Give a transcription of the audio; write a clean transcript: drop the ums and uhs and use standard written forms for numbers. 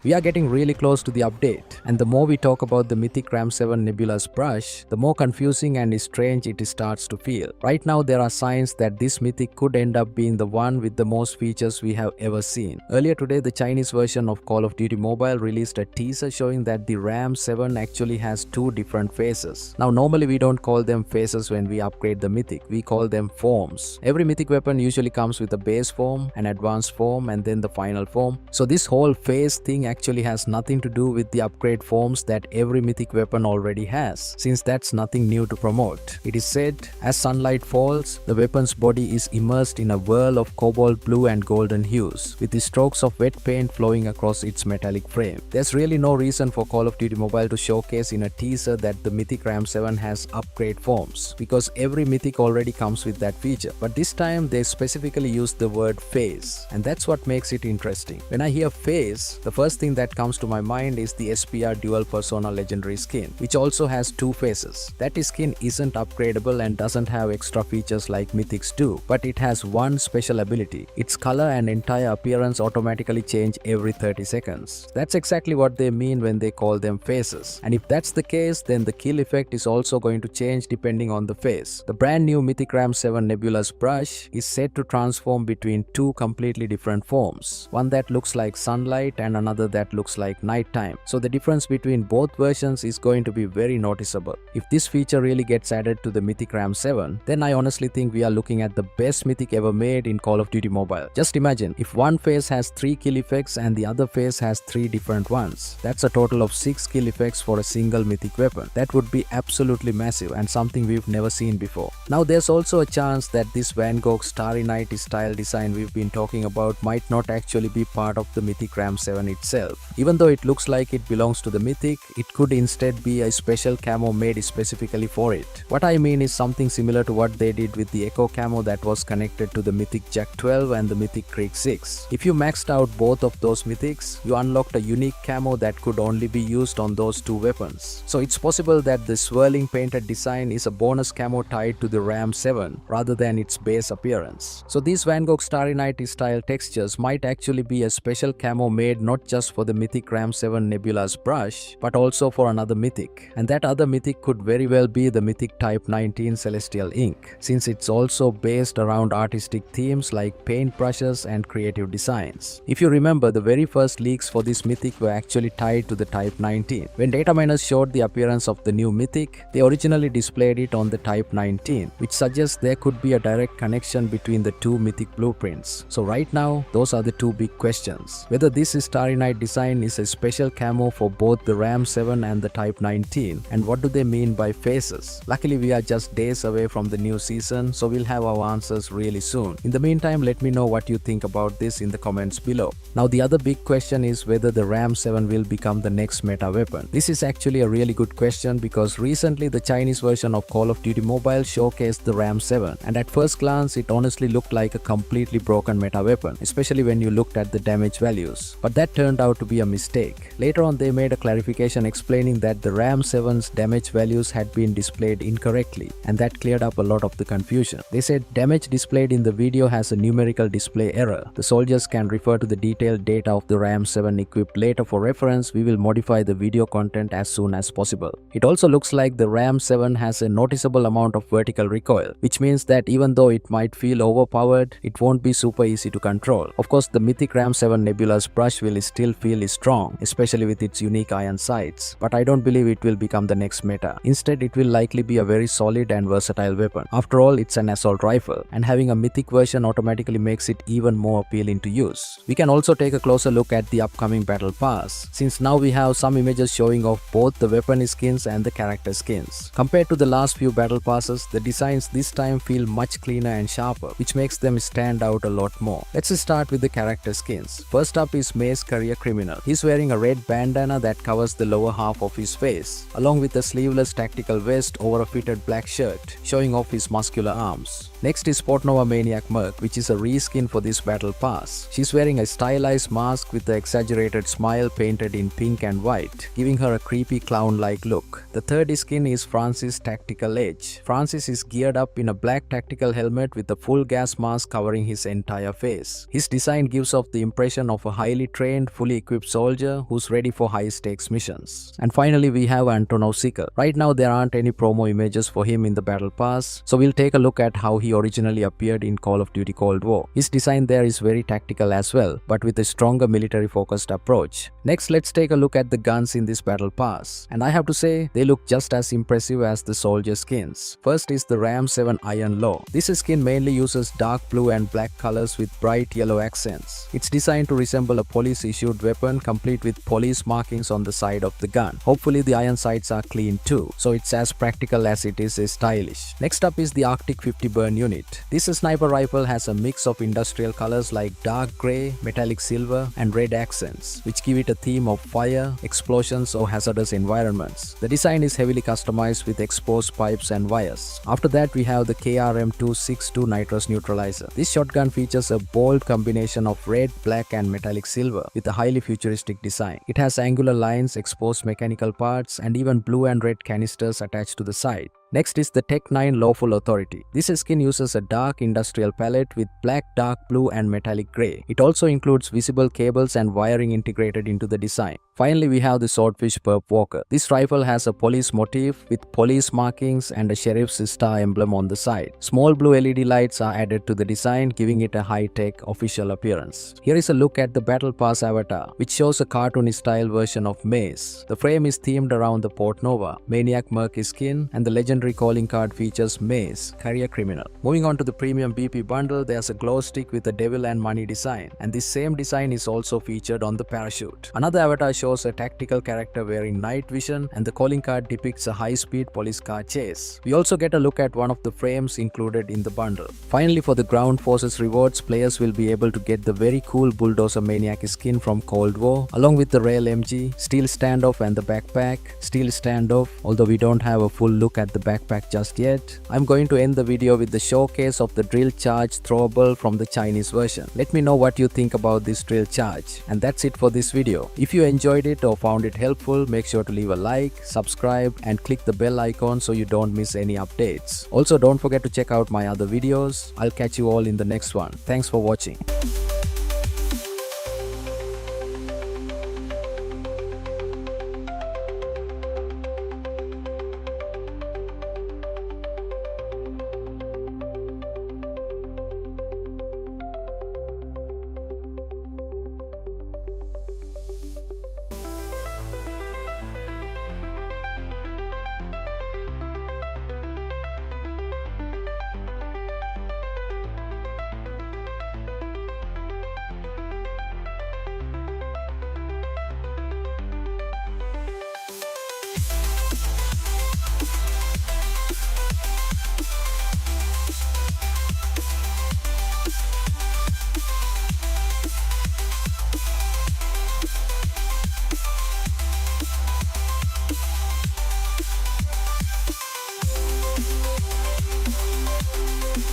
We are getting really close to the update, and the more we talk about the Mythic Ram 7 nebulous brush, the more confusing and strange it starts to feel. Right now there are signs that this Mythic could end up being the one with the most features we have ever seen. Earlier today, the Chinese version of Call of Duty Mobile released a teaser showing that the Ram 7 actually has two different phases. Now normally we don't call them phases when we upgrade the Mythic, we call them forms. Every Mythic weapon usually comes with a base form, an advanced form, and then the final form. So this whole phase thing actually has nothing to do with the upgrade forms that every Mythic weapon already has, since that's nothing new to promote. It is said, as sunlight falls, the weapon's body is immersed in a whirl of cobalt blue and golden hues, with the strokes of wet paint flowing across its metallic frame. There's really no reason for Call of Duty Mobile to showcase in a teaser that the Mythic Ram 7 has upgrade forms, because every Mythic already comes with that feature. But this time they specifically used the word phase, and that's what makes it interesting. When I hear phase, the first thing that comes to my mind is the SPR Dual Persona Legendary skin, which also has two phases. That skin isn't upgradable and doesn't have extra features like Mythics do, but it has one special ability. Its color and entire appearance automatically change every 30 seconds. That's exactly what they mean when they call them phases. And if that's the case, then the kill effect is also going to change depending on the phase. The brand new Mythic Ram 7 nebulous brush is said to transform between two completely different forms, one that looks like sunlight and another that looks like nighttime. So the difference between both versions is going to be very noticeable. If this feature really gets added to the Mythic Ram 7, then I honestly think we are looking at the best Mythic ever made in Call of Duty Mobile. Just imagine, if one phase has 3 kill effects and the other phase has 3 different ones. That's a total of 6 kill effects for a single Mythic weapon. That would be absolutely massive and something we've never seen before. Now there's also a chance that this Van Gogh Starry Night style design we've been talking about might not actually be part of the Mythic Ram 7 itself. Even though it looks like it belongs to the Mythic, it could instead be a special camo made specifically for it. What I mean is something similar to what they did with the Echo camo that was connected to the Mythic Jack 12 and the Mythic Creek 6. If you maxed out both of those Mythics, you unlocked a unique camo that could only be used on those two weapons. So it's possible that the swirling painted design is a bonus camo tied to the Ram 7 rather than its base appearance. So these Van Gogh Starry Night style textures might actually be a special camo made not just for the Mythic Ram 7 nebulous brush, but also for another Mythic. And that other Mythic could very well be the Mythic Type 19 Celestial Ink, since it's also based around artistic themes like paint brushes and creative designs. If you remember, the very first leaks for this Mythic were actually tied to the Type 19. When data miners showed the appearance of the new Mythic, they originally displayed it on the Type 19, which suggests there could be a direct connection between the two Mythic blueprints. So right now, those are the two big questions. Whether this Starry Night design is a special camo for both the Ram 7 and the Type 19, and what do they mean by phases? Luckily, we are just days away from the new season, so we'll have our answers really soon. In the meantime, let me know what you think about this in the comments below. Now the other big question is whether the Ram 7 will become the next meta weapon. This is actually a really good question because recently the Chinese version of Call of Duty Mobile showcased the Ram 7, and at first glance it honestly looked like a completely broken meta weapon, especially when you looked at the damage values. But that turned out to be a mistake. Later on they made a clarification explaining that the Ram 7's damage values had been displayed incorrectly, and that cleared up a lot of the confusion. They said damage displayed in the video has a numerical display error. The soldiers can refer to the detailed data of the Ram 7 equipped later for reference. We will modify the video content as soon as possible. It also looks like the Ram 7 has a noticeable amount of vertical recoil, which means that even though it might feel overpowered, it won't be super easy to control. Of course, the Mythic Ram 7 nebulous brush will still feel strong, especially with its unique iron sights, but I don't believe it will become the next meta. Instead, it will likely be a very solid and versatile weapon. After all, it's an assault rifle, and having a Mythic version automatically makes it even more appealing to use. We can also take a closer look at the upcoming battle pass, since now we have some images showing off both the weapon skins and the character skins. Compared to the last few battle passes, the designs this time feel much cleaner and sharper, which makes them stand out a lot more. Let's start with the character skins. First up is May's Career Criminal. He's wearing a red bandana that covers the lower half of his face, along with a sleeveless tactical vest over a fitted black shirt, showing off his muscular arms. Next is Portnova Maniac Merc, which is a reskin for this battle pass. She's wearing a stylized mask with the exaggerated smile painted in pink and white, giving her a creepy clown-like look. The third skin is Francis Tactical Edge. Francis is geared up in a black tactical helmet with a full gas mask covering his entire face. His design gives off the impression of a highly trained, fully equipped soldier who's ready for high-stakes missions. And finally, we have Antonov Seeker. Right now, there aren't any promo images for him in the battle pass, so we'll take a look at how he originally appeared in Call of Duty Cold War. His design there is very tactical as well, but with a stronger military-focused approach. Next, let's take a look at the guns in this battle pass, and I have to say, they look just as impressive as the soldier skins. First is the Ram 7 Iron Law. This skin mainly uses dark blue and black colors with bright yellow accents. It's designed to resemble a police-issued weapon complete with police markings on the side of the gun. Hopefully the iron sights are clean too, so it's as practical as it is stylish. Next up is the Arctic 50 Burn unit. This sniper rifle has a mix of industrial colors like dark grey, metallic silver and red accents, which give it a theme of fire, explosions or hazardous environments. The design is heavily customized with exposed pipes and wires. After that we have the KRM-262 nitrous neutralizer. This shotgun features a bold combination of red, black and metallic silver with a highly futuristic design. It has angular lines, exposed mechanical parts and even blue and red canisters attached to the side. Next is the Tech 9 Lawful Authority. This skin uses a dark industrial palette with black, dark blue and metallic grey. It also includes visible cables and wiring integrated into the design. Finally, we have the Swordfish Perp Walker. This rifle has a police motif with police markings and a sheriff's star emblem on the side. Small blue LED lights are added to the design, giving it a high-tech official appearance. Here is a look at the Battle Pass avatar, which shows a cartoon-style version of Mace. The frame is themed around the Portnova Maniac Merc skin, and the legendary calling card features Mace, Career Criminal. Moving on to the premium BP bundle, there's a glow stick with a devil and money design, and this same design is also featured on the parachute. Another avatar shows a tactical character wearing night vision, and the calling card depicts a high-speed police car chase. We also get a look at one of the frames included in the bundle. Finally, for the ground forces rewards, players will be able to get the very cool Bulldozer Maniac skin from Cold War, along with the Rail MG, Steel Standoff and the backpack. Steel Standoff, although we don't have a full look at the backpack just yet. I'm going to end the video with the showcase of the drill charge throwable from the Chinese version. Let me know what you think about this drill charge. And that's it for this video. If you enjoyed it or found it helpful, make sure to leave a like, subscribe and click the bell icon so you don't miss any updates. Also, don't forget to check out my other videos. I'll catch you all in the next one. Thanks for watching.